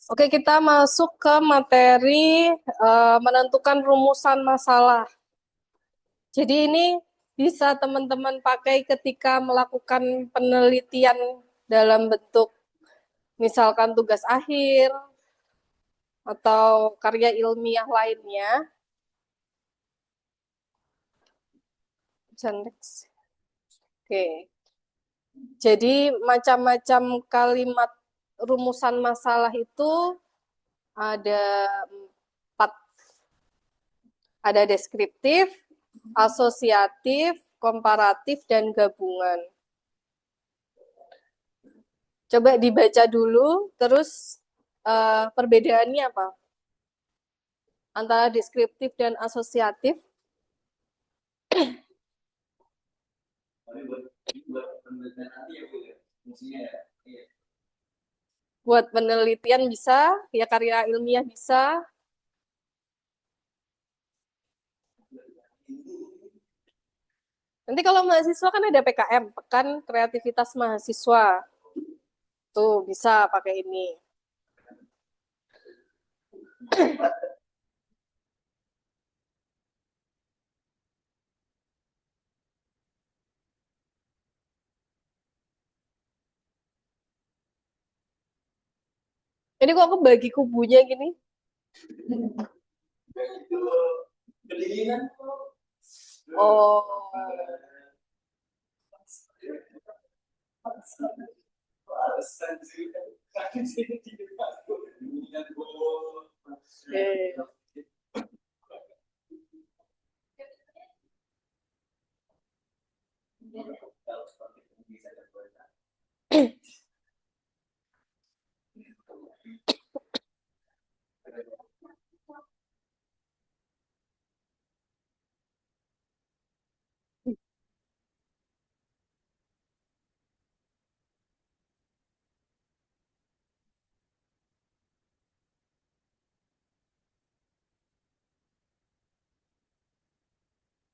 Oke, kita masuk ke materi menentukan rumusan masalah. Jadi ini bisa teman-teman pakai ketika melakukan penelitian dalam bentuk misalkan tugas akhir atau karya ilmiah lainnya. Oke. Jadi macam-macam kalimat rumusan masalah itu ada empat. Ada deskriptif, asosiatif, komparatif, dan gabungan. Coba dibaca dulu, terus perbedaannya apa? Antara deskriptif dan asosiatif. Buat penelitian bisa, ya karya ilmiah bisa. Nanti kalau mahasiswa kan ada PKM, Pekan Kreativitas Mahasiswa. Tuh, bisa pakai ini. Ini kok kebagi kubunya gini? Oh. Oke.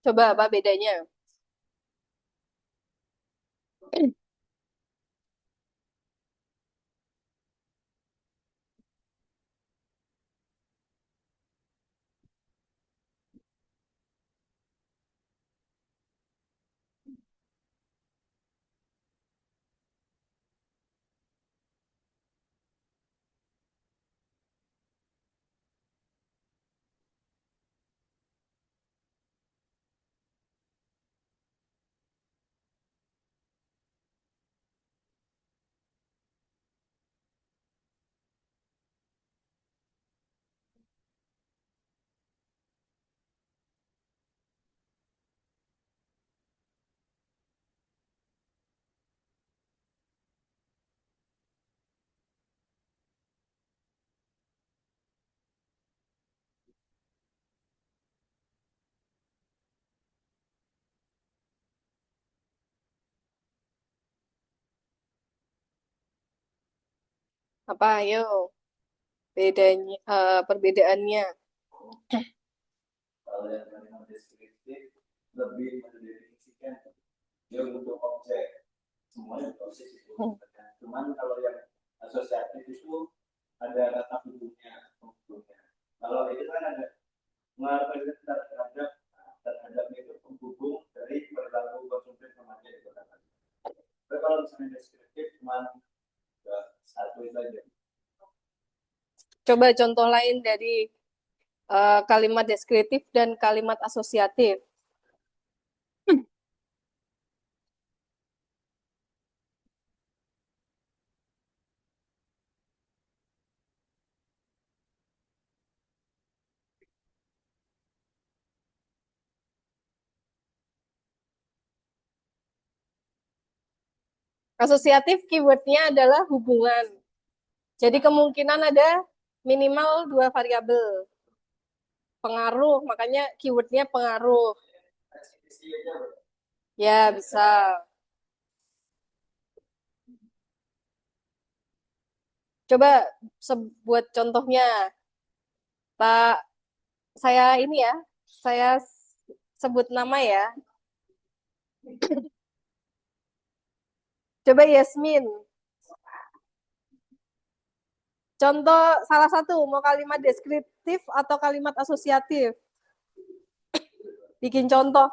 Coba apa bedanya? Apa? Ayo, bedanya, perbedaannya. Kalau yang kalimat deskriptif lebih mendefinisikan dia untuk objek semuanya proses itu. Cuman kalau yang asosiatif itu ada kata hubungnya. Kalau itu kan ada mengarahkan terhadap itu penghubung dari perilaku konsumtif remaja itu kan. Tapi kalau misalnya deskriptif cuma satu itu aja. Coba contoh lain dari kalimat deskriptif dan kalimat asosiatif. Asosiatif keywordnya adalah hubungan. Jadi kemungkinan ada minimal dua variabel. Pengaruh, makanya keywordnya pengaruh. Ya, bisa. Coba buat contohnya. Pak, saya ini ya, saya sebut nama ya. Coba Yasmin. Contoh salah satu, mau kalimat deskriptif atau kalimat asosiatif? Bikin contoh.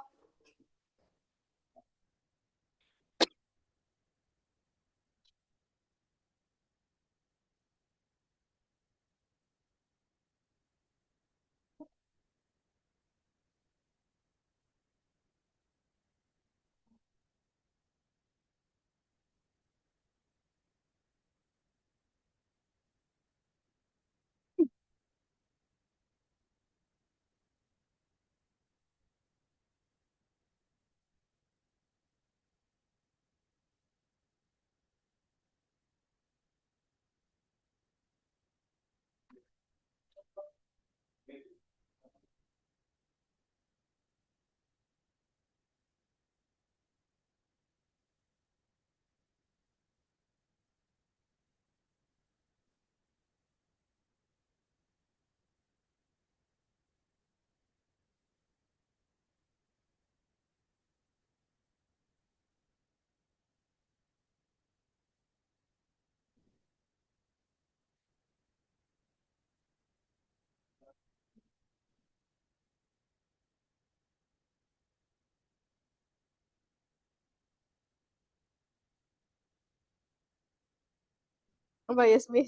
Apa Yasmin?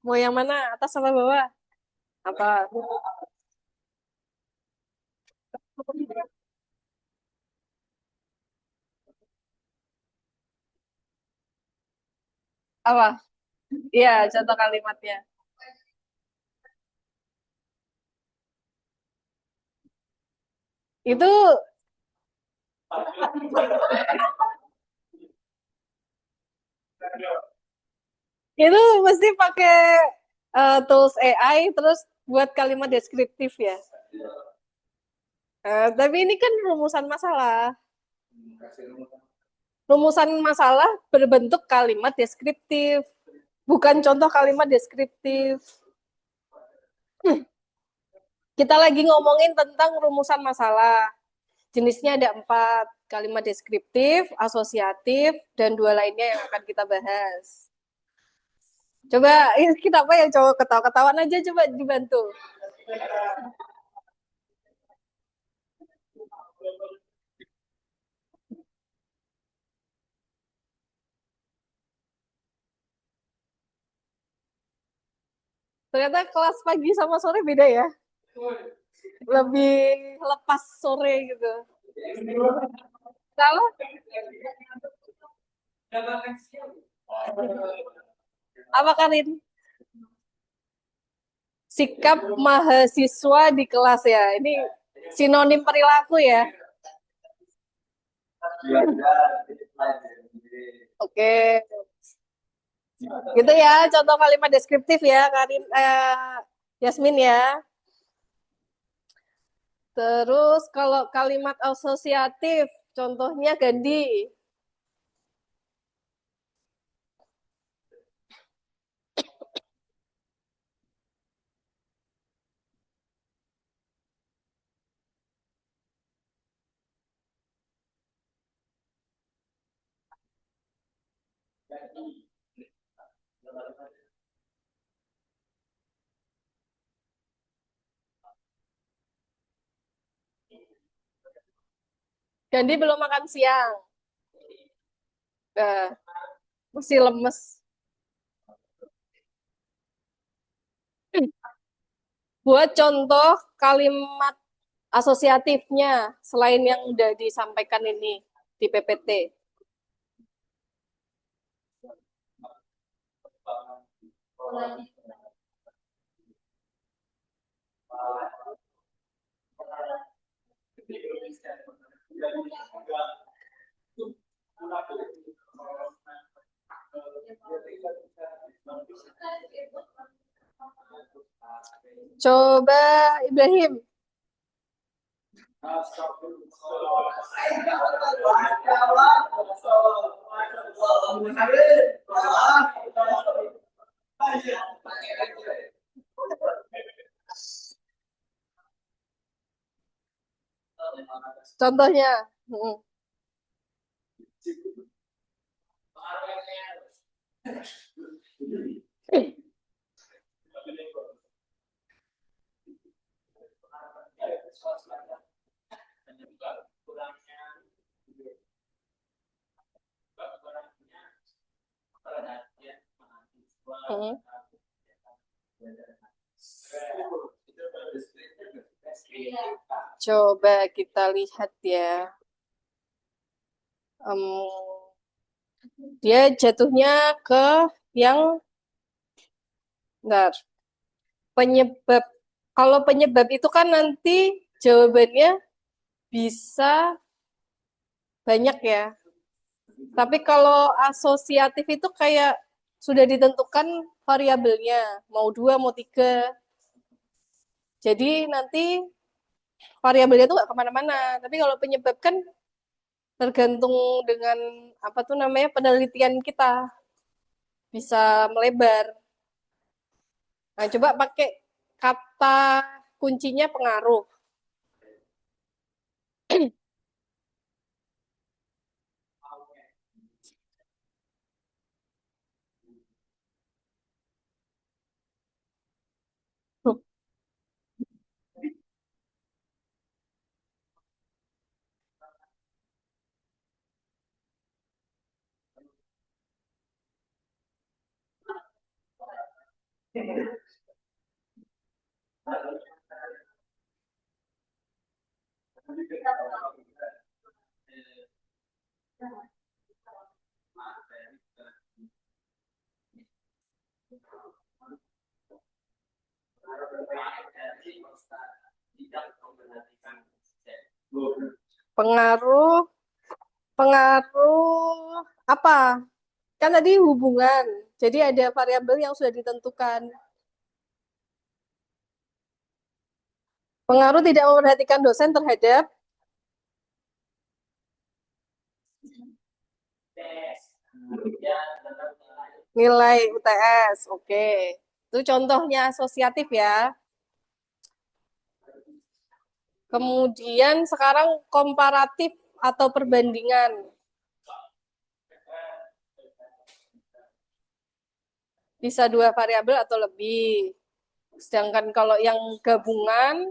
Mau yang mana? Atas sama bawah? Apa? Apa? Iya, contoh kalimatnya. Itu itu mesti pakai tools AI terus buat kalimat deskriptif ya. Tapi ini kan rumusan masalah. Rumusan masalah berbentuk kalimat deskriptif, bukan contoh kalimat deskriptif. Kita lagi ngomongin tentang rumusan masalah. Jenisnya ada 4, kalimat deskriptif, asosiatif, dan 2 lainnya yang akan kita bahas. Coba, kita apa yang coba ketawa-ketahuan aja, coba dibantu. Ternyata kelas pagi sama sore beda ya. Lebih lepas sore gitu. Kalau apa Karin? Sikap mahasiswa di kelas ya. Ini sinonim perilaku ya. Oke. Gitu ya, contoh kalimat deskriptif ya, Karin, Yasmin ya. Terus kalau kalimat asosiatif, contohnya Gandhi. Gandhi belum makan siang. Uh, Masih lemes. Buat contoh kalimat asosiatifnya, selain yang udah disampaikan ini di PPT. Coba Ibrahim. Contohnya. Hmm. Coba kita lihat ya. Em, dia jatuhnya ke yang, bentar, penyebab. Kalau penyebab itu kan nanti jawabannya bisa banyak ya. Tapi kalau asosiatif itu kayak sudah ditentukan variabelnya, mau dua, mau tiga. Jadi nanti variabelnya itu nggak kemana-mana. Tapi kalau penyebab kan tergantung dengan apa tuh namanya penelitian kita bisa melebar. Nah, coba pakai kata kuncinya pengaruh. Pengaruh, pengaruh apa? Kan tadi hubungan. Jadi ada variabel yang sudah ditentukan. Pengaruh tidak memperhatikan dosen terhadap nilai UTS. Oke. Itu contohnya asosiatif ya. Kemudian sekarang komparatif atau perbandingan. Bisa dua variabel atau lebih. Sedangkan kalau yang gabungan,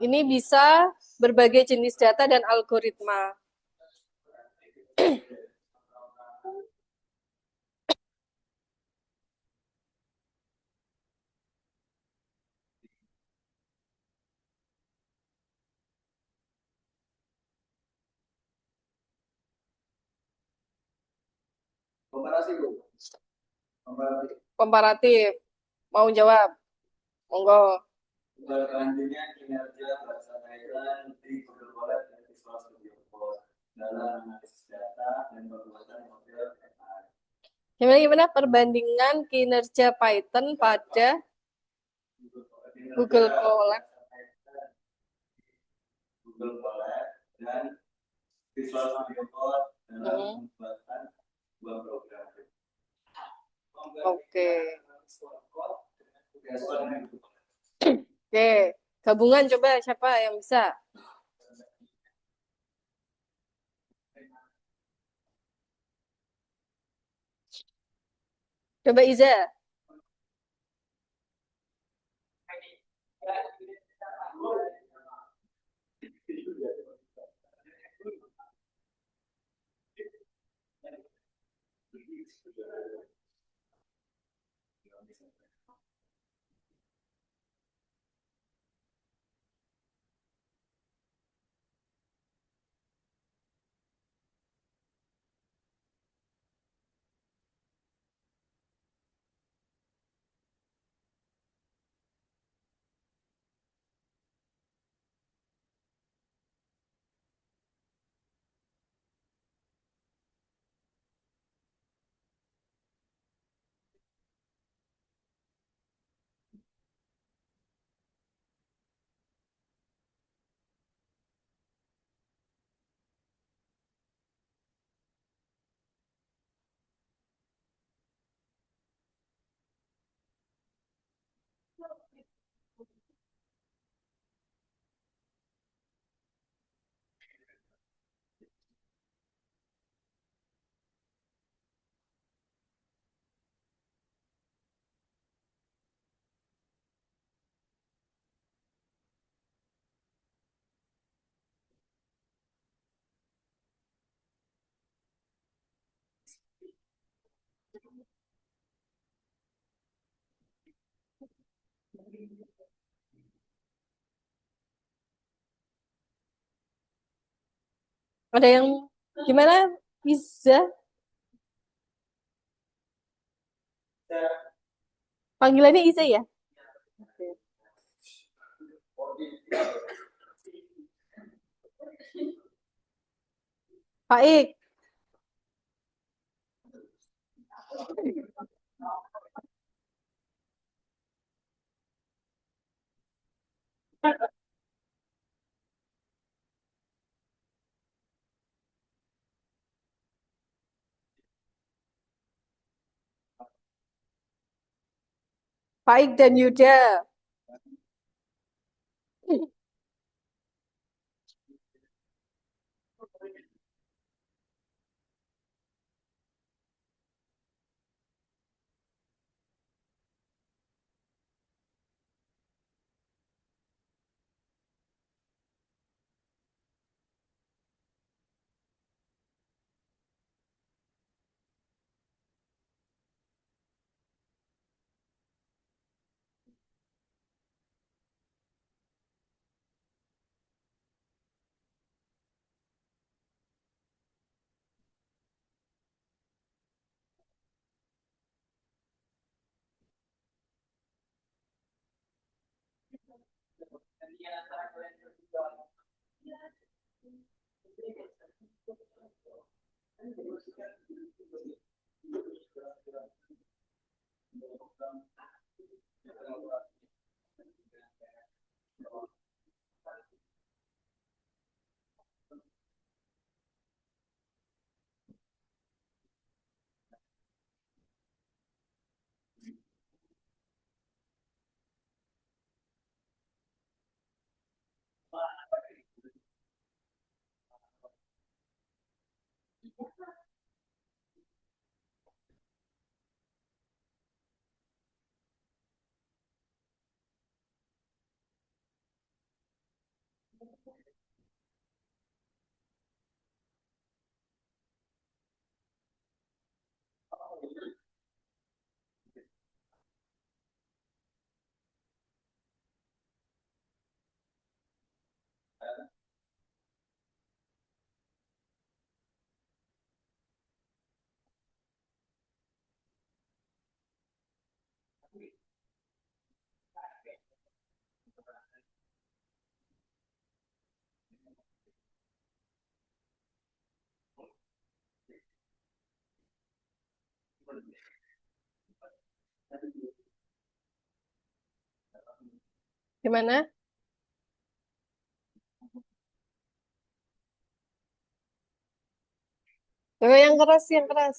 ini bisa berbagai jenis data dan algoritma. Komparasi, Bu. Komparatif. Komparatif. Mau jawab? Monggo. Selanjutnya kinerja bahasa Thailand di Google Colab dan Visual Studio Code dalam analisis data dan pembuatan model AI. Gimana perbandingan kinerja Python pada Google Colab? Google Colab dan Visual Studio Code dalam pembuatan sebuah program. Oke. Oke, gabungan coba siapa yang bisa? Coba Iza. Ada yang gimana? Bisa? Panggilannya Iza ya? Oke. Baik. Baik dan Yuda. Gimana? Oh, yang keras, yang keras.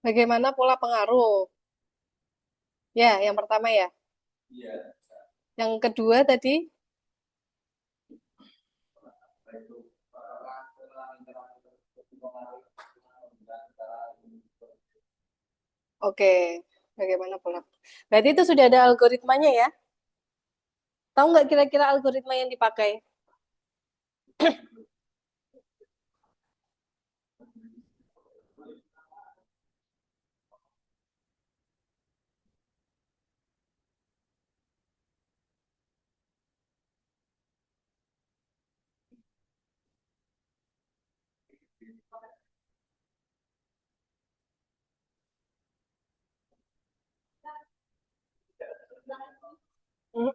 Bagaimana pola pengaruh? Ya, yang pertama ya. Iya. Yang kedua tadi, oke. Bagaimana pola? Berarti itu sudah ada algoritmanya ya? Tahu nggak kira-kira algoritma yang dipakai? Hmm.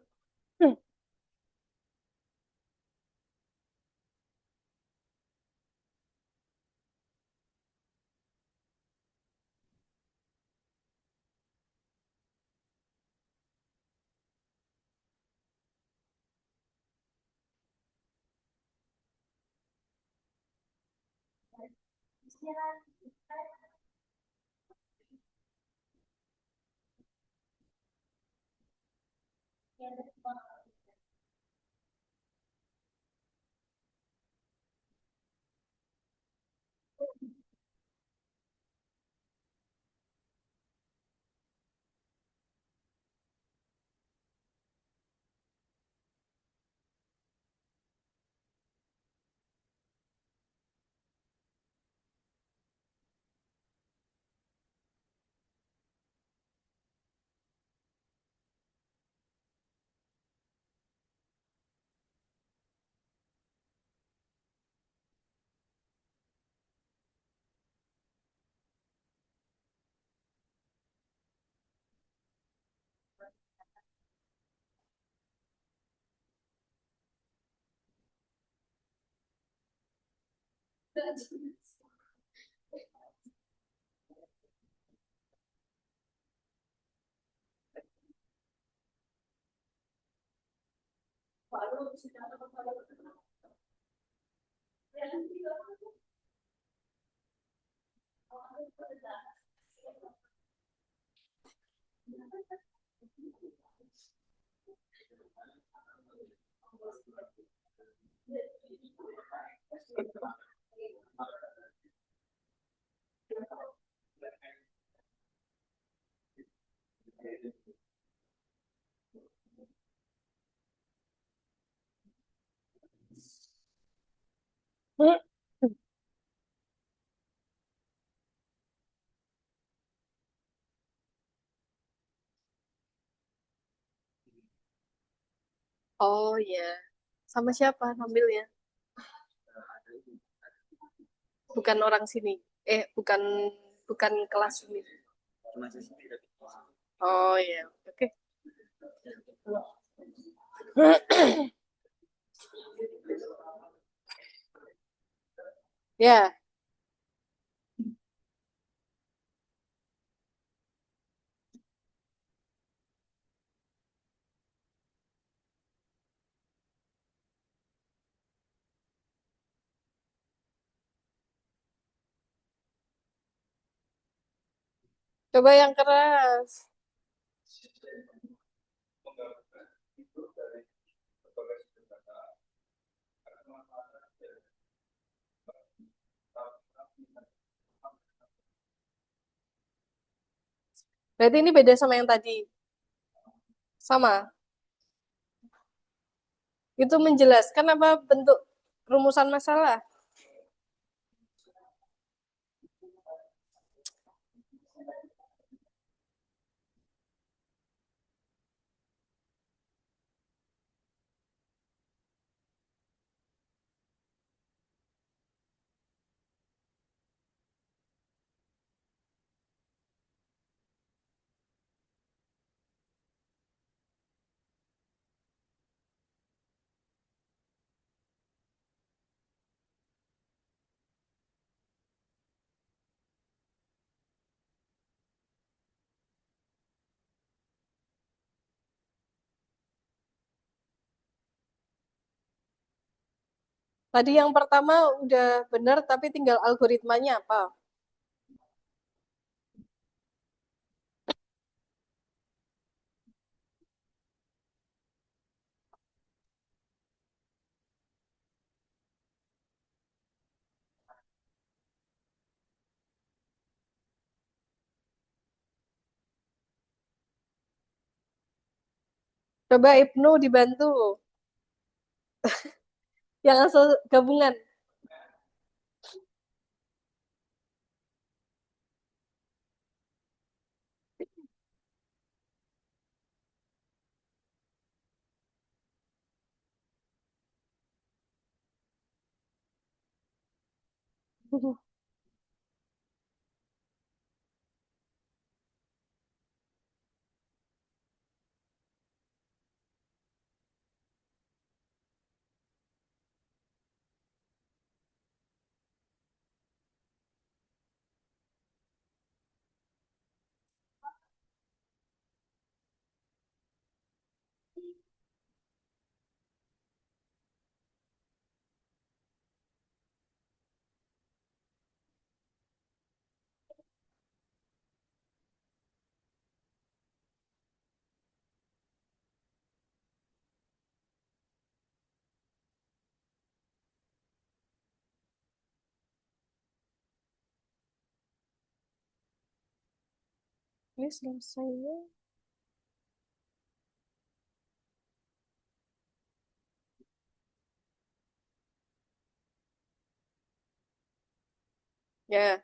Oh iya. Sama siapa ngambilnya? Bukan orang sini. Bukan bukan kelas ini. Oh iya. Oke. Ya, coba yang keras. Berarti ini beda sama yang tadi. Sama. Itu menjelaskan apa bentuk rumusan masalah? Tadi yang pertama udah benar, tapi tinggal algoritmanya apa? Coba Ibnu dibantu. Yang asal gabungan. Ini selesai ya. Ya,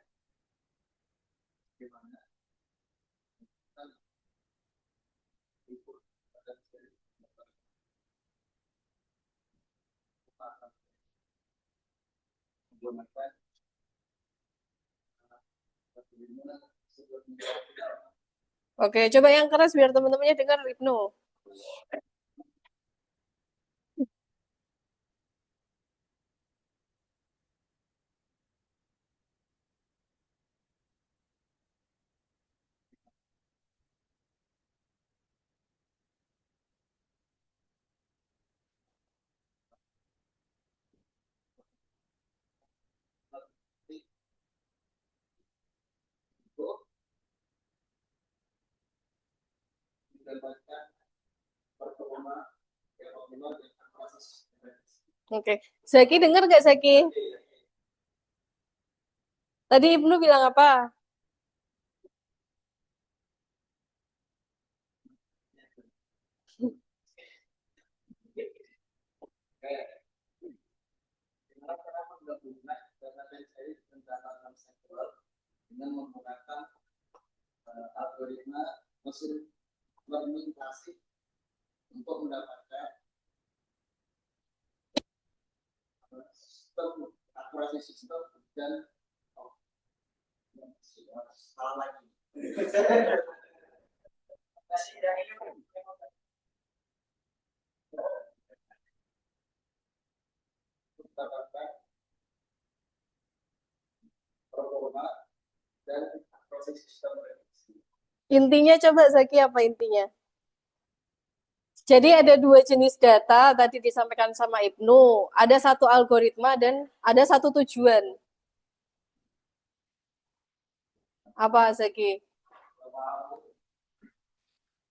oke. Coba yang keras biar teman-temannya dengar Ibnu. Oke. Zaki dengar nggak Zaki? Tadi Ibnu bilang apa? Kenapa menggabungkan data science dan data konseptual dengan menggunakan algoritma mesin learning klasik untuk mendapatkan sistem akurasi sistem dan salah lagi. Mendapatkan performa dan akurasi sistem prediksi. Intinya coba Zaki apa intinya? Jadi ada dua jenis data tadi disampaikan sama Ibnu. Ada satu algoritma dan ada satu tujuan. Apa Zaki?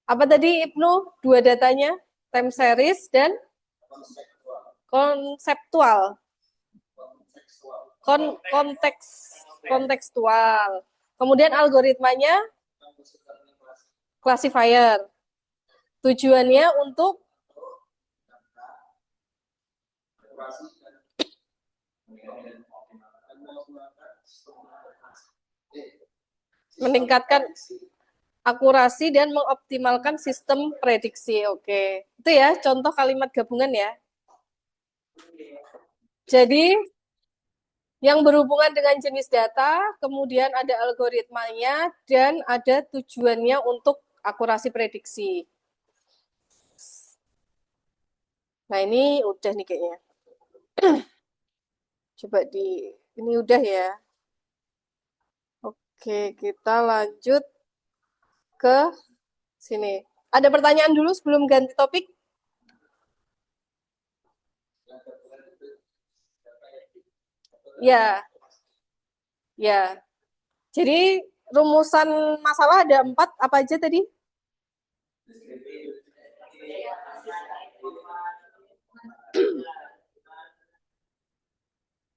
Apa tadi Ibnu? Dua datanya? Time series dan konseptual. Konteks kontekstual. Kemudian algoritmanya classifier. Tujuannya untuk meningkatkan akurasi dan mengoptimalkan sistem prediksi. Oke. Itu ya contoh kalimat gabungan ya. Jadi yang berhubungan dengan jenis data, kemudian ada algoritmanya dan ada tujuannya untuk akurasi prediksi. Nah, ini udah nih kayaknya. Coba ini udah ya. Oke, kita lanjut ke sini. Ada pertanyaan dulu sebelum ganti topik? Ya, ya. Jadi rumusan masalah ada 4, apa aja tadi?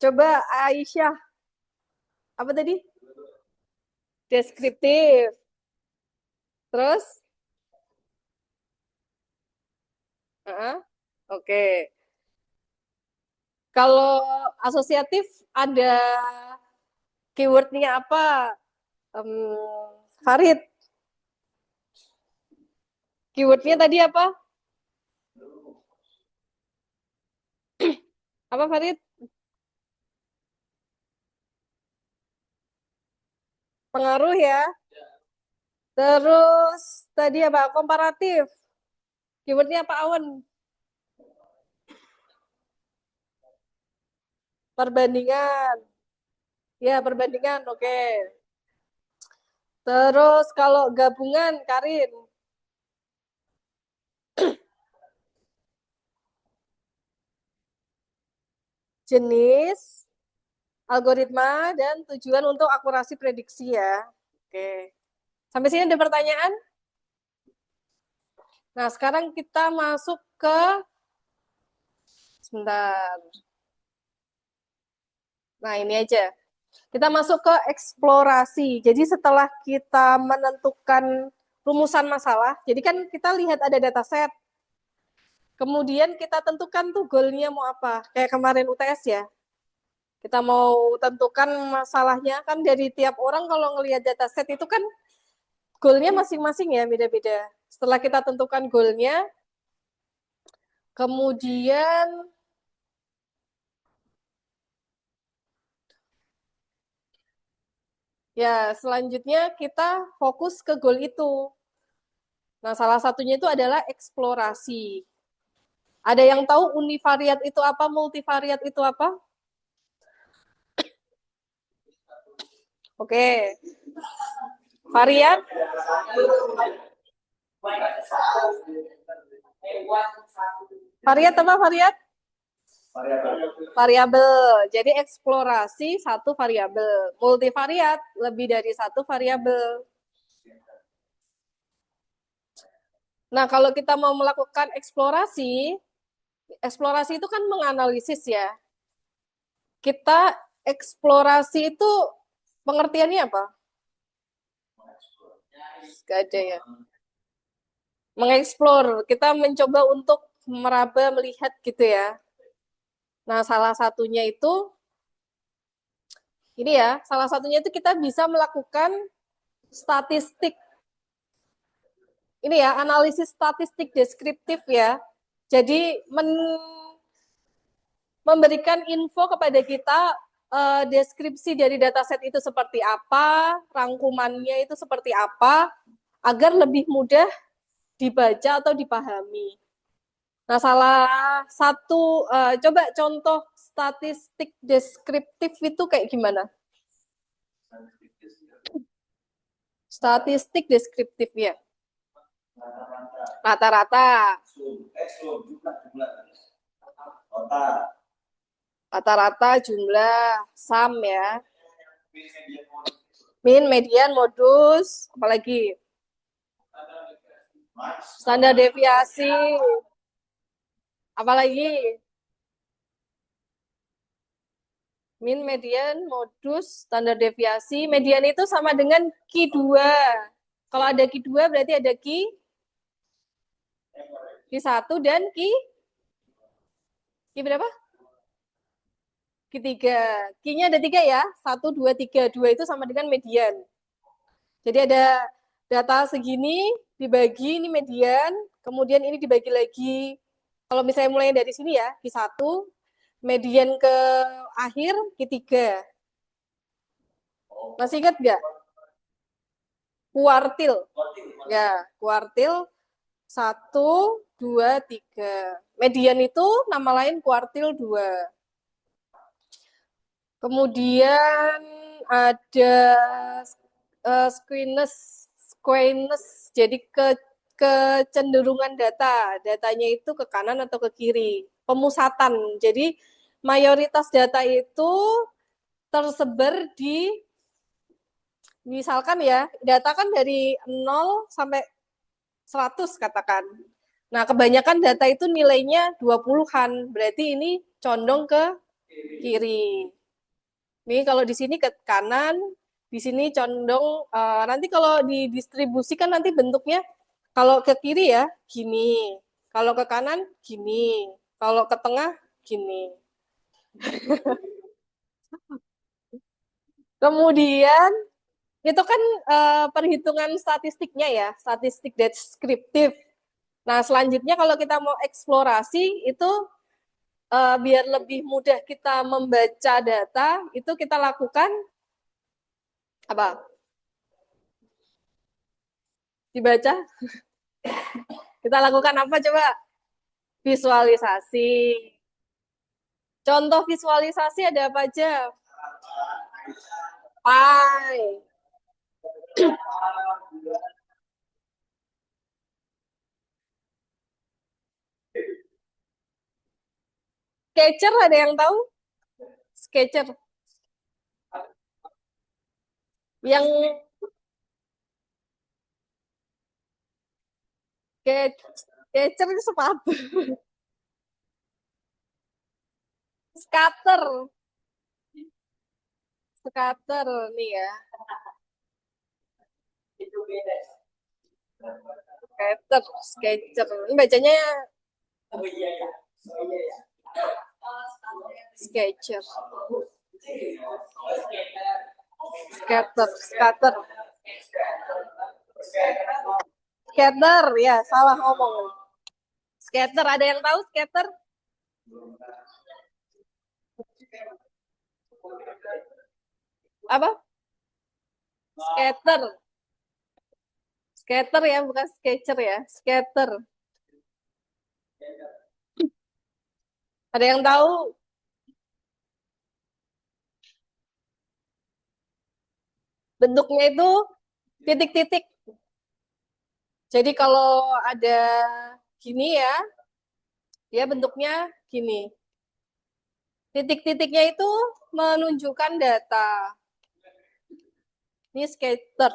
Coba Aisyah, apa tadi? Deskriptif. Terus? Oke. Kalau asosiatif ada keywordnya apa? Farid. Keywordnya tadi apa? Apa Farid? Pengaruh ya. Terus tadi apa? Komparatif. Keywordnya apa Awan? Perbandingan. Ya, perbandingan. Oke. Terus kalau gabungan, Karin. Jenis, algoritma, dan tujuan untuk akurasi prediksi ya. Oke. Sampai sini ada pertanyaan? Nah, sekarang kita masuk ke sebentar. Nah, ini aja. Kita masuk ke eksplorasi. Jadi setelah kita menentukan rumusan masalah, jadi kan kita lihat ada dataset. Kemudian kita tentukan tuh goalnya mau apa. Kayak kemarin UTS ya. Kita mau tentukan masalahnya kan dari tiap orang kalau ngelihat dataset itu kan goalnya masing-masing ya beda-beda. Setelah kita tentukan goalnya, kemudian ya selanjutnya kita fokus ke goal itu. Nah, salah satunya itu adalah eksplorasi. Ada yang tahu univariat itu apa, multivariat itu apa? Oke. Variat? Variat apa variat? Variabel. Jadi eksplorasi satu variabel. Multivariat lebih dari satu variabel. Nah, kalau kita mau melakukan eksplorasi, Eksplorasi itu kan menganalisis ya. Kita eksplorasi itu pengertiannya apa? Gak ada ya. Mengeksplor, kita mencoba untuk meraba, melihat gitu ya. Nah, salah satunya itu, ini ya, salah satunya itu kita bisa melakukan statistik. Ini ya, analisis statistik deskriptif ya. Jadi, memberikan info kepada kita deskripsi dari dataset itu seperti apa, rangkumannya itu seperti apa, agar lebih mudah dibaca atau dipahami. Nah, salah satu, coba contoh statistik deskriptif itu kayak gimana? Statistik deskriptif ya. Rata-rata. Rata-rata jumlah sum ya. Min, median, modus, apalagi standar deviasi, apalagi min, median, modus, standar deviasi. Median itu sama dengan Q2. Kalau ada Q2 berarti ada Q1 dan Q berapa? Q3. Q-nya ada 3 ya. 1, 2, 3. 2 itu sama dengan median. Jadi ada data segini dibagi, ini median. Kemudian ini dibagi lagi. Kalau misalnya mulai dari sini ya, Q1. Median ke akhir, Q3. Masih ingat nggak? Kuartil. Ya, kuartil 1, 2, 3. Median itu nama lain kuartil 2. Kemudian ada squeness, jadi kecenderungan data. Datanya itu ke kanan atau ke kiri. Pemusatan. Jadi mayoritas data itu tersebar di, misalkan ya, data kan dari 0 sampai 100 katakan. Nah, kebanyakan data itu nilainya 20-an. Berarti ini condong ke kiri. Ini kalau di sini ke kanan, di sini condong, nanti kalau didistribusikan nanti bentuknya, kalau ke kiri ya gini, kalau ke kanan gini, kalau ke tengah gini. Kemudian itu kan perhitungan statistiknya ya, statistik deskriptif. Nah, selanjutnya kalau kita mau eksplorasi itu biar lebih mudah kita membaca data, itu kita lakukan apa? Dibaca. Kita lakukan apa coba? Visualisasi. Contoh visualisasi ada apa aja? Pie. Sketcher ada yang tahu? Sketcher. Yang Sketcher itu sepatu. Scatter. Scatter nih ya. Scatter, Sketcher. Ini bacanya Sketcher. Scatter, scatter. Scatter, ya salah ngomong. Scatter, ada yang tahu scatter? Apa? Scatter. Scatter ya, bukan sketcher ya. Scatter. Ada yang tahu? Bentuknya itu titik-titik. Jadi kalau ada gini ya, dia bentuknya gini. Titik-titiknya itu menunjukkan data. Ini scatter.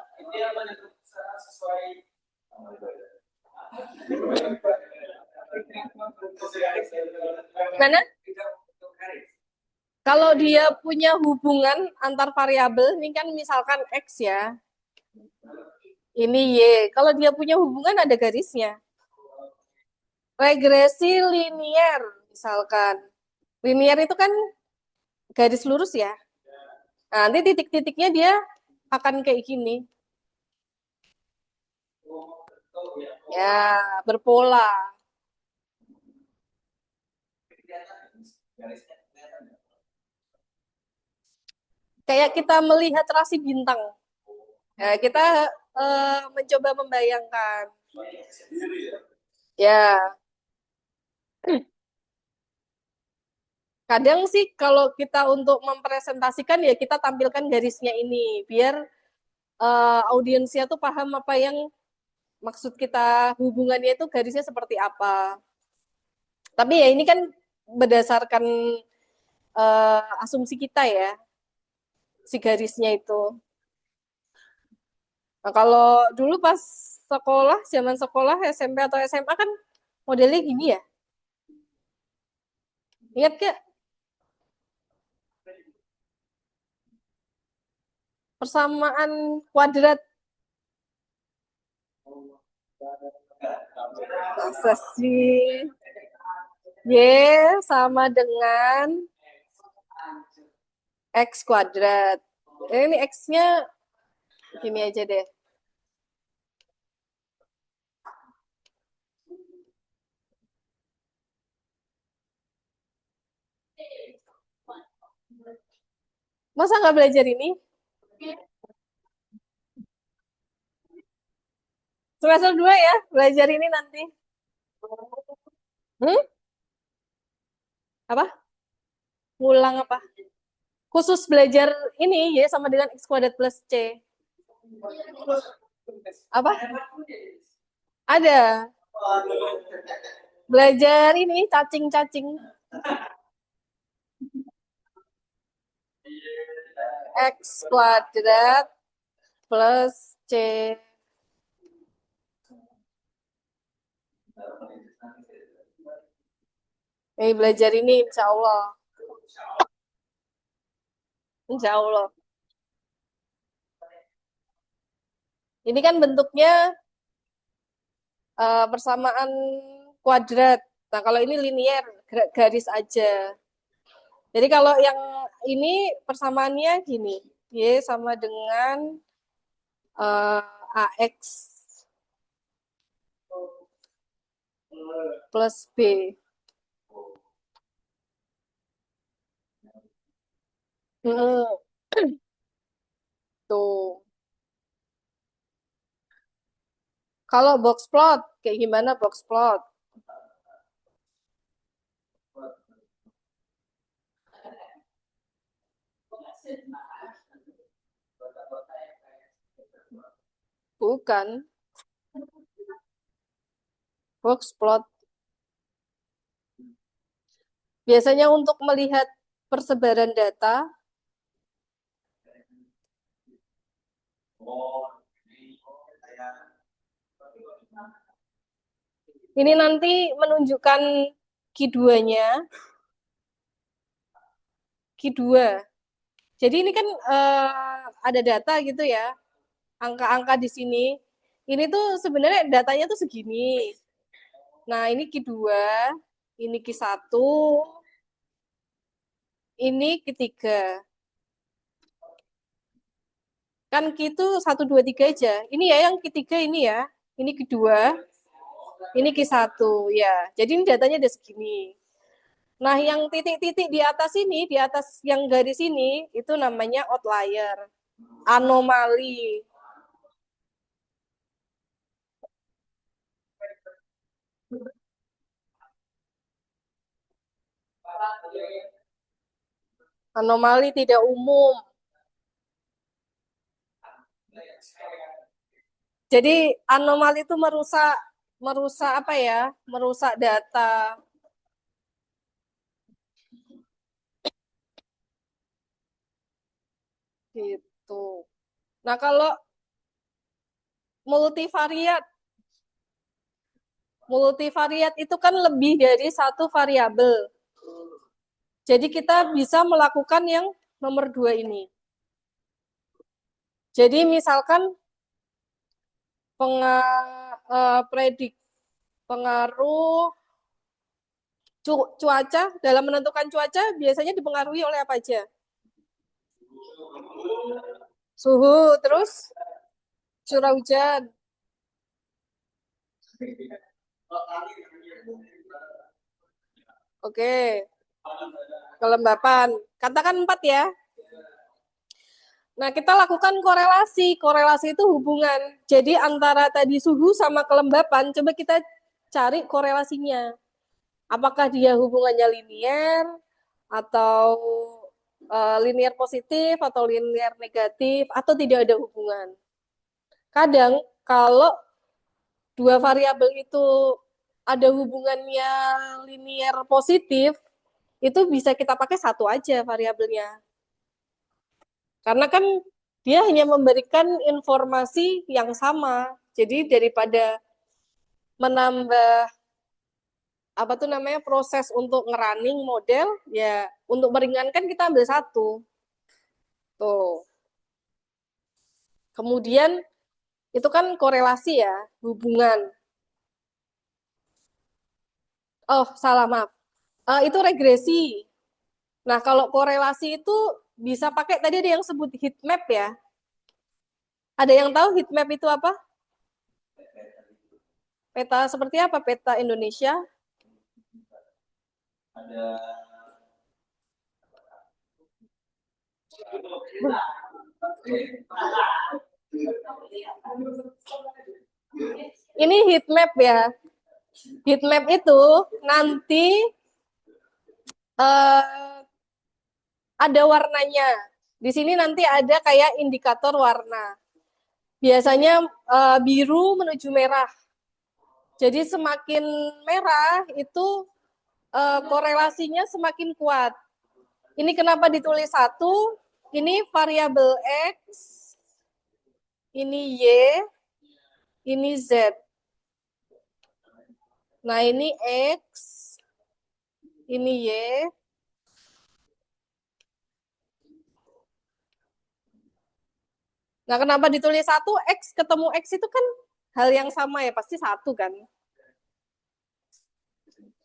Mana? Kalau dia punya hubungan antar variabel, ini kan misalkan X ya, ini Y. Kalau dia punya hubungan ada garisnya. Regresi linier, misalkan. Linier itu kan garis lurus ya. Nah, nanti titik-titiknya dia akan kayak gini. Ya, berpola. Kayak kita melihat rasi bintang. Ya, kita mencoba membayangkan. Ya, kadang sih kalau kita untuk mempresentasikan ya kita tampilkan garisnya ini biar audiensnya tuh paham apa yang maksud kita hubungannya itu garisnya seperti apa. Tapi ya ini kan berdasarkan asumsi kita ya si garisnya itu. Nah, kalau dulu pas sekolah, zaman sekolah SMP atau SMA kan modelnya gini ya. Ingat gak persamaan kuadrat? Masa sih? Y sama dengan X kuadrat. Ini X-nya gini aja deh. Masa nggak belajar ini? Semester 2 ya, belajar ini nanti. Hmm? Apa? Ngulang apa? Khusus belajar ini ya sama dengan X kuadrat plus C. Apa? Ada. Belajar ini cacing-cacing. X kuadrat plus C. Belajar ini insya Allah. Insya Allah. Ini kan bentuknya persamaan kuadrat. Nah, kalau ini linier, garis aja. Jadi kalau yang ini persamaannya gini. Y sama dengan AX plus B. Hmm, tuh. Kalau box plot, kayak gimana box plot? Bukan. Box plot. Biasanya untuk melihat persebaran data, ini nanti menunjukkan Q2-nya. Q2. Jadi ini kan ada data gitu ya, angka-angka di sini. Ini tuh sebenarnya datanya tuh segini. Nah, ini Q2, ini Q1, ini Q3. Kan Q itu 1, 2, 3 aja. Ini ya yang Q3 ini ya. Ini Q2, ini Q1 ya. Jadi ini datanya ada segini. Nah, yang titik-titik di atas ini, di atas yang garis ini, itu namanya outlier, anomali. Anomali tidak umum. Jadi anomali itu merusak merusak apa ya? Merusak data. Gitu. Nah, kalau multivariat Multivariat itu kan lebih dari satu variabel. Jadi kita bisa melakukan yang nomor 2 ini. Jadi misalkan predik pengaruh cuaca, dalam menentukan cuaca biasanya dipengaruhi oleh apa aja? Suhu, terus curah hujan. Oke, kelembapan. Katakan 4 ya. Nah, kita lakukan korelasi. Korelasi itu hubungan. Jadi antara tadi suhu sama kelembapan, coba kita cari korelasinya. Apakah dia hubungannya linear atau linear positif atau linear negatif atau tidak ada hubungan. Kadang kalau dua variabel itu ada hubungannya linear positif, itu bisa kita pakai satu aja variabelnya. Karena kan dia hanya memberikan informasi yang sama. Jadi daripada menambah apa tuh namanya proses untuk ngerunning model, ya untuk meringankan kita ambil satu. Tuh. Kemudian itu kan korelasi ya, hubungan. Oh, salah maaf. Itu regresi. Nah, kalau korelasi itu bisa pakai tadi ada yang sebut heat map ya. Ada yang tahu heat map itu apa? Peta seperti apa? Peta Indonesia? Ada Ini heat map ya. Heat map itu nanti uh, ada warnanya. Di sini nanti ada kayak indikator warna. Biasanya biru menuju merah. Jadi semakin merah itu korelasinya semakin kuat. Ini kenapa ditulis satu? Ini variabel X, ini Y, ini Z. Nah, ini X, ini Y. Nah, kenapa ditulis satu? X ketemu X itu kan hal yang sama ya, pasti satu kan?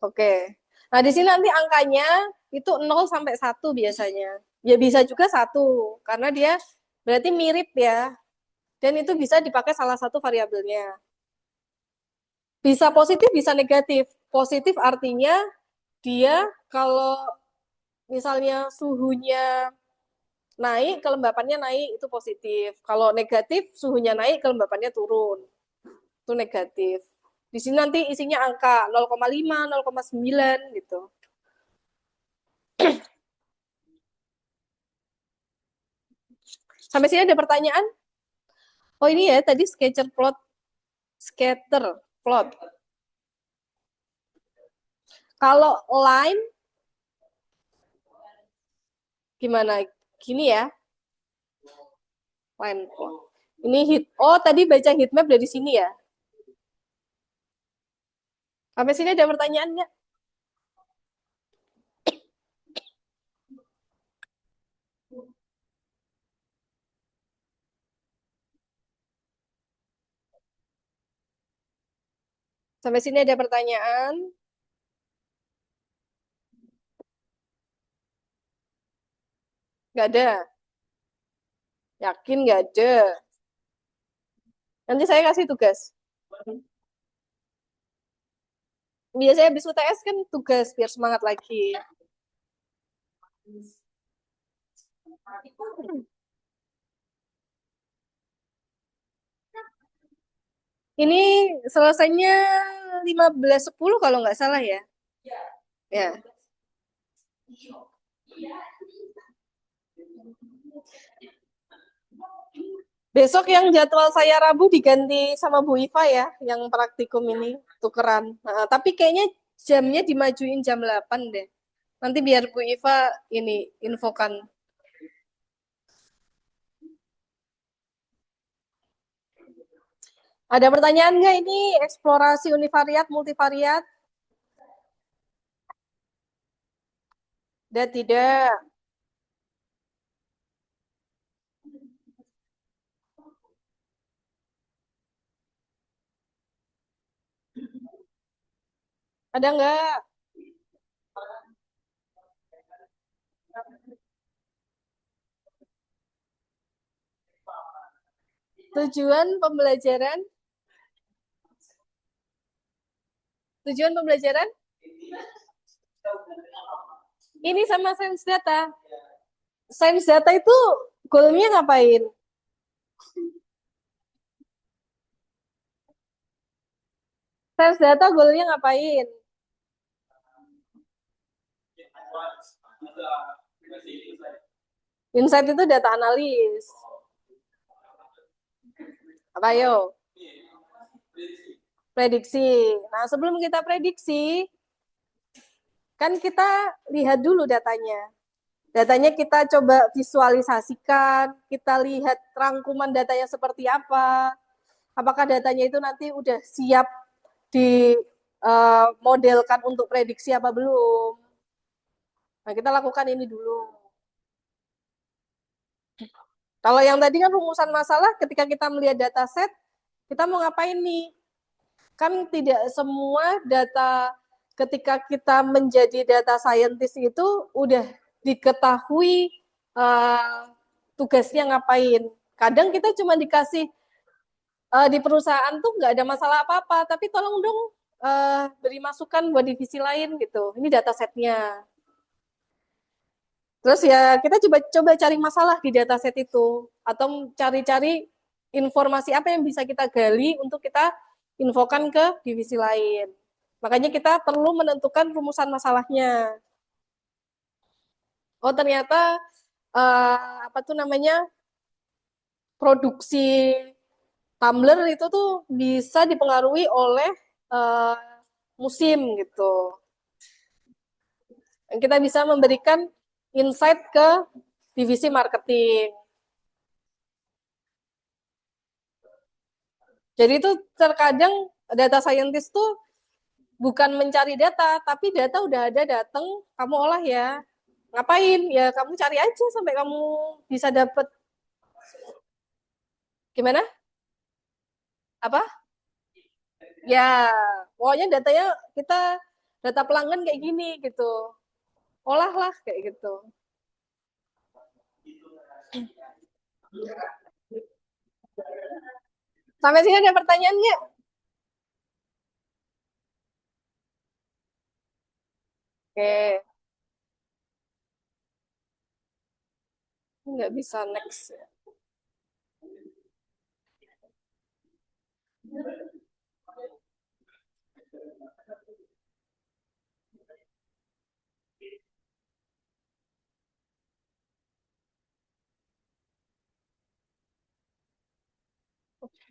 Oke. Nah, di sini nanti angkanya itu 0 sampai 1 biasanya. Ya bisa juga 1, karena dia berarti mirip ya. Dan itu bisa dipakai salah satu variabelnya. Bisa positif, bisa negatif. Positif artinya dia kalau misalnya suhunya naik, kelembapannya naik, itu positif. Kalau negatif, suhunya naik, kelembapannya turun. Itu negatif. Di sini nanti isinya angka 0,5, 0,9 gitu. Sampai sini ada pertanyaan? Oh ini ya, tadi scatter plot. Scatter plot. Kalau line, gimana? Gini ya. Line plot. Ini hit. Oh, tadi baca heat map dari sini ya. Sampai sini ada pertanyaan nggak? Sampai sini ada pertanyaan? Nggak ada. Yakin nggak ada. Nanti saya kasih tugas. Biasanya habis UTS kan tugas biar semangat lagi. Ini selesainya 15.10 kalau nggak salah ya. Ya. Besok yang jadwal saya Rabu diganti sama Bu Iva ya, yang praktikum ini tukeran. Nah, tapi kayaknya jamnya dimajuin jam 8 deh. Nanti biar Bu Iva ini infokan. Ada pertanyaan nggak ini eksplorasi univariat, multivariat? Ada tidak? Ada nggak? Tujuan pembelajaran? Tujuan pembelajaran? Ini sama sains data. Sains data itu goalnya ngapain? Sains data goalnya ngapain? Insight itu data analis. Apa yo? Prediksi. Nah, sebelum kita prediksi, kan kita lihat dulu datanya. Datanya kita coba visualisasikan, kita lihat rangkuman datanya seperti apa. Apakah datanya itu nanti udah siap dimodelkan untuk prediksi apa belum? Nah, kita lakukan ini dulu. Kalau yang tadi kan rumusan masalah, ketika kita melihat data set, kita mau ngapain nih? Kan tidak semua data ketika kita menjadi data scientist itu udah diketahui tugasnya ngapain. Kadang kita cuma dikasih di perusahaan tuh nggak ada masalah apa-apa, tapi tolong dong beri masukan buat divisi lain gitu. Ini data setnya. Terus ya kita coba cari masalah di dataset itu atau cari-cari informasi apa yang bisa kita gali untuk kita infokan ke divisi lain. Makanya kita perlu menentukan rumusan masalahnya. Oh ternyata apa tuh namanya produksi tumbler itu tuh bisa dipengaruhi oleh uh, musim gitu. Kita bisa memberikan insight ke divisi marketing. Jadi itu terkadang data scientist tuh bukan mencari data, tapi data udah ada datang, kamu olah ya. Ngapain? Ya kamu cari aja sampai kamu bisa dapet. Gimana? Apa? Ya, pokoknya datanya kita data pelanggan kayak gini gitu. Olahlah kayak gitu. Sampai sini ada pertanyaan nggak? Oke, nggak bisa next.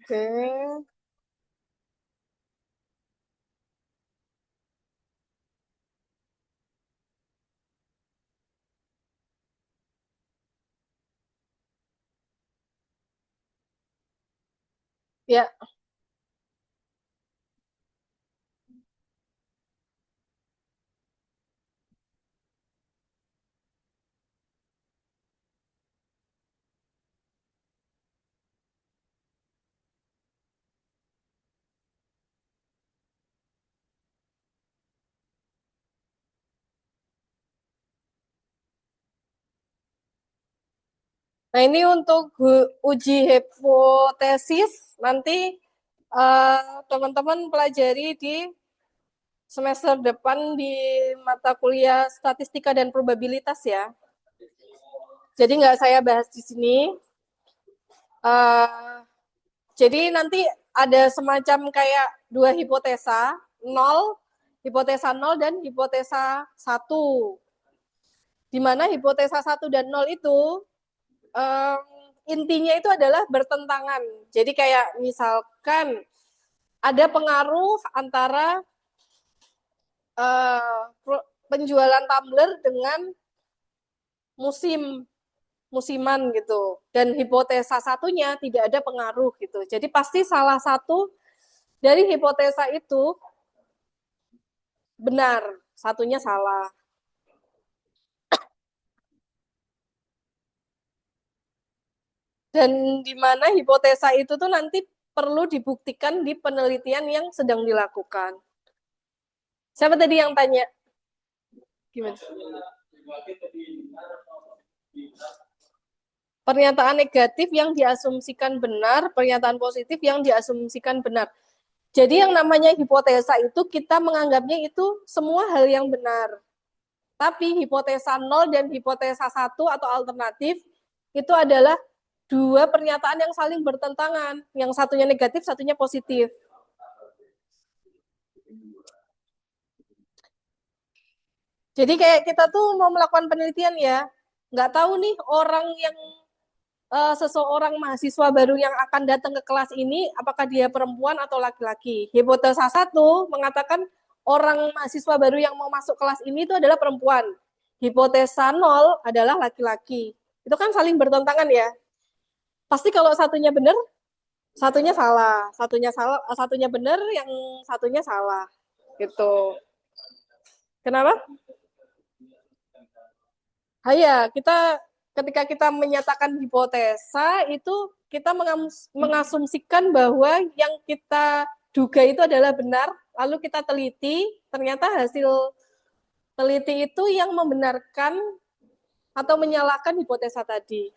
Oke, ya. Nah ini untuk uji hipotesis nanti teman-teman pelajari di semester depan di mata kuliah statistika dan probabilitas ya. Jadi nggak saya bahas di sini. Uh, jadi nanti ada semacam kayak dua hipotesa, nol dan hipotesa 1. Di mana hipotesa 1 dan 0 itu um, intinya itu adalah bertentangan. Jadi kayak misalkan ada pengaruh antara uh, penjualan tumbler dengan musim. musiman gitu. Dan hipotesa satunya tidak ada pengaruh gitu. Jadi pasti salah satu dari hipotesa itu benar, satunya salah. Dan di mana hipotesa itu tuh nanti perlu dibuktikan di penelitian yang sedang dilakukan. Siapa tadi yang tanya? Gimana? Pernyataan negatif yang diasumsikan benar, pernyataan positif yang diasumsikan benar. Jadi yang namanya hipotesa itu kita menganggapnya itu semua hal yang benar. Tapi hipotesa 0 dan hipotesa 1 atau alternatif itu adalah dua pernyataan yang saling bertentangan. Yang satunya negatif, satunya positif. Jadi kayak kita tuh mau melakukan penelitian ya, nggak tahu nih orang yang seseorang mahasiswa baru yang akan datang ke kelas ini, apakah dia perempuan atau laki-laki. Hipotesa 1 mengatakan orang mahasiswa baru yang mau masuk kelas ini itu adalah perempuan. Hipotesa 0 adalah laki-laki. Itu kan saling bertentangan ya. Pasti kalau satunya benar, satunya salah. Satunya benar, yang satunya salah. Gitu. Kenapa? Ya, ketika kita menyatakan hipotesa itu kita mengasumsikan bahwa yang kita duga itu adalah benar, lalu kita teliti, ternyata hasil teliti itu yang membenarkan atau menyalahkan hipotesa tadi.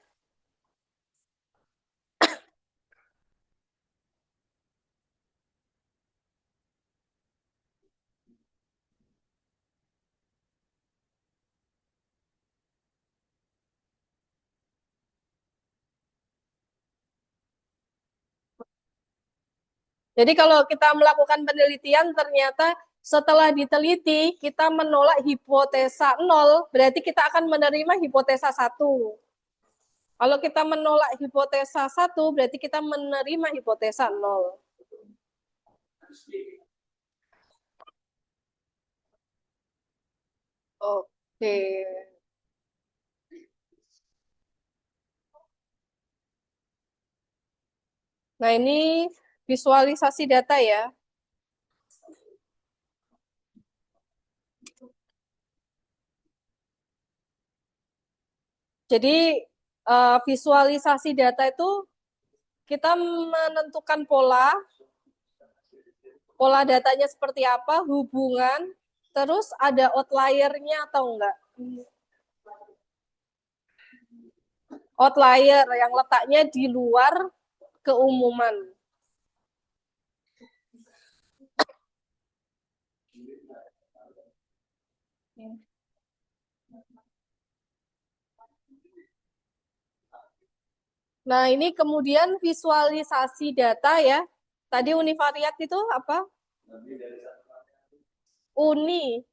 Jadi kalau kita melakukan penelitian ternyata setelah diteliti kita menolak hipotesa 0, berarti kita akan menerima hipotesa 1. Kalau kita menolak hipotesa 1, berarti kita menerima hipotesa 0. Oke. Nah, ini visualisasi data ya. Jadi visualisasi data itu kita menentukan pola datanya seperti apa, hubungan, terus ada outlier-nya atau enggak. Outlier yang letaknya di luar keumuman. Nah, ini kemudian visualisasi data ya. Tadi univariat itu apa? Uni.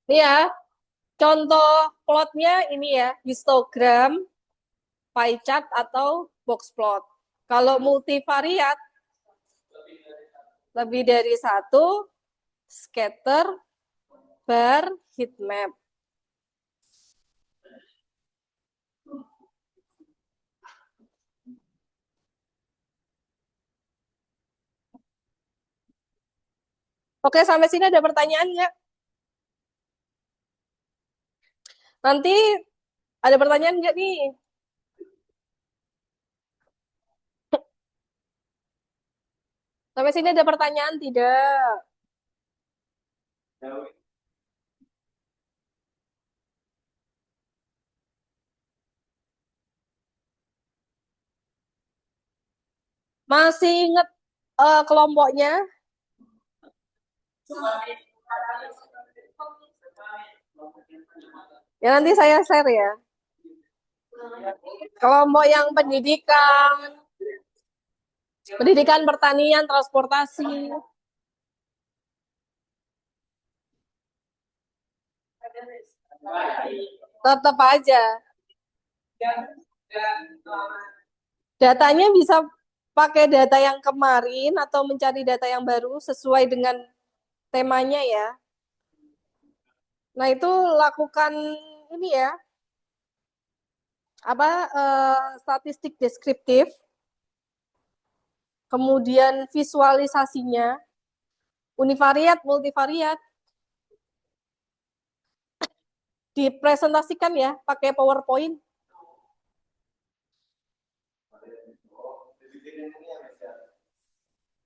Ini ya, contoh plotnya ini ya, histogram, pie chart, atau box plot. Kalau multivariat, lebih dari satu, scatter, bar, heat map. Oke, sampai sini ada pertanyaan nggak? Nanti ada pertanyaan nggak nih? Sampai sini ada pertanyaan tidak? Masih ingat kelompoknya? Ya nanti saya share ya. Kelompok yang pendidikan pertanian, transportasi. Tetap aja. Datanya bisa pakai data yang kemarin atau mencari data yang baru sesuai dengan temanya ya. Nah, itu lakukan ini ya, apa statistik deskriptif, kemudian visualisasinya, univariat, multivariat, dipresentasikan ya pakai PowerPoint, Dibikin ini ya, Mas, ya.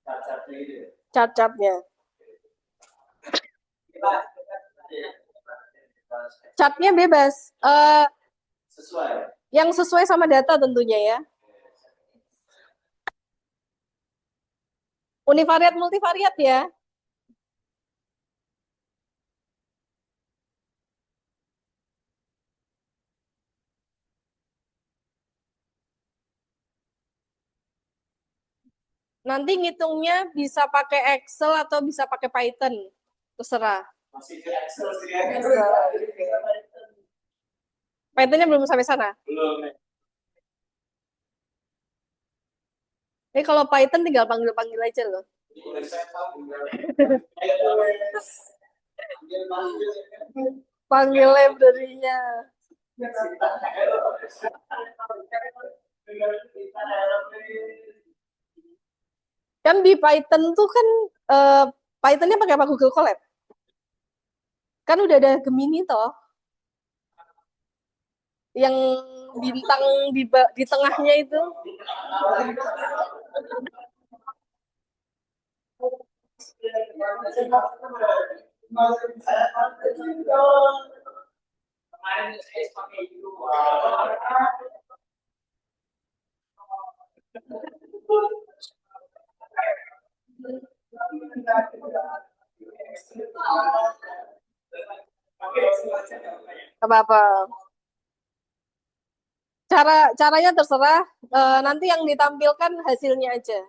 Cat-catnya gitu ya. cat-catnya. Catnya bebas, Sesuai. yang sesuai sama data tentunya ya. Univariat, multivariat ya. Nanti ngitungnya bisa pakai Excel atau bisa pakai Python. Terserah. Masih ke Excel sih ya. Pythonnya belum sampai sana. Belum. Jadi kalau Python tinggal panggil-panggil aja loh. Panggil library-nya. Kan di Python tuh kan Pythonnya pakai apa Google Colab? Kan udah ada Gemini toh, yang bintang di tengahnya itu. Apa-apa. Caranya terserah. Nanti yang ditampilkan hasilnya aja.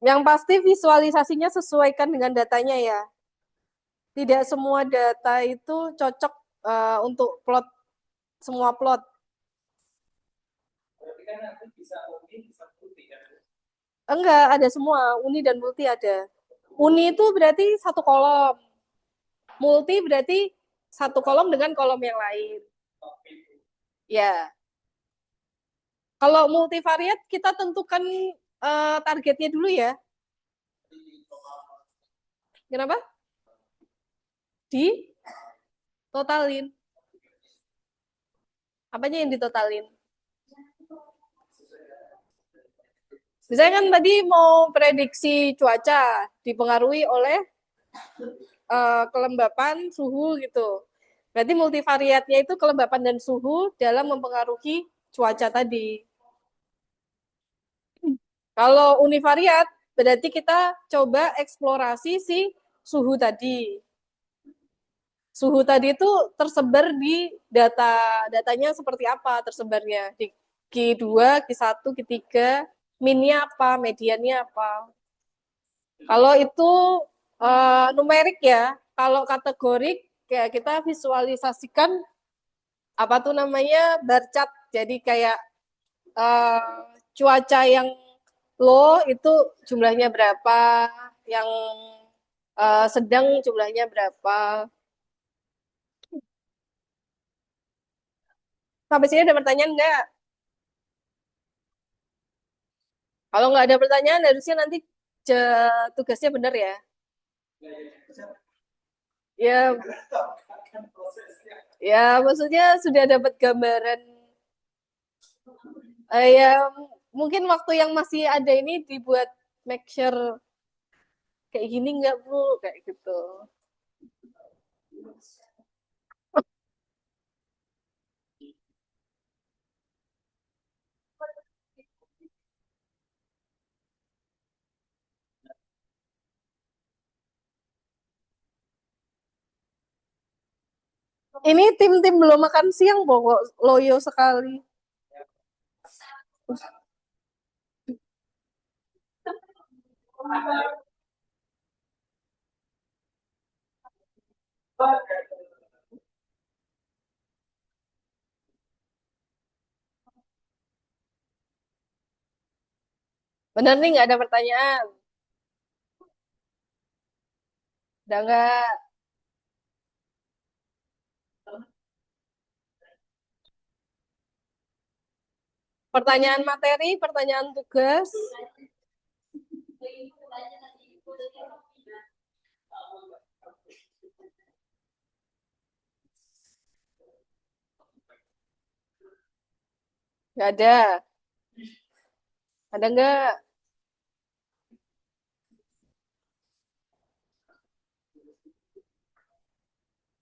Yang pasti visualisasinya sesuaikan dengan datanya ya. Tidak semua data itu cocok untuk plot, semua plot. Berarti kan nanti bisa uni, bisa putih kan? Enggak, ada semua. Uni dan multi ada. Uni itu berarti satu kolom. Multi berarti satu kolom dengan kolom yang lain. Ya. Kalau multivariat kita tentukan targetnya dulu ya. Kenapa? Di totalin. Apanya yang ditotalin? Misalnya kan tadi mau prediksi cuaca dipengaruhi oleh kelembapan suhu gitu. Berarti multivariatnya itu kelembapan dan suhu dalam mempengaruhi cuaca tadi. Kalau univariat berarti kita coba eksplorasi si suhu tadi. Suhu tadi itu tersebar di datanya seperti apa tersebarnya di Q2, Q1, Q3, minnya apa, mediannya apa. Kalau itu numerik ya, kalau kategorik ya kita visualisasikan apa tuh namanya bar chart. Jadi kayak cuaca yang low itu jumlahnya berapa, yang sedang jumlahnya berapa. Sampai sini ada pertanyaan enggak? Kalau nggak ada pertanyaan, harusnya nanti tugasnya benar ya. Ya, ya maksudnya sudah dapat gambaran. Ya mungkin waktu yang masih ada ini dibuat make sure kayak gini nggak Bu, kayak gitu. Ini tim-tim belum makan siang pokok loyo sekali. Bener nih, nggak ada pertanyaan. Udah nggak? Pertanyaan materi, pertanyaan tugas. Nggak ada. Ada nggak?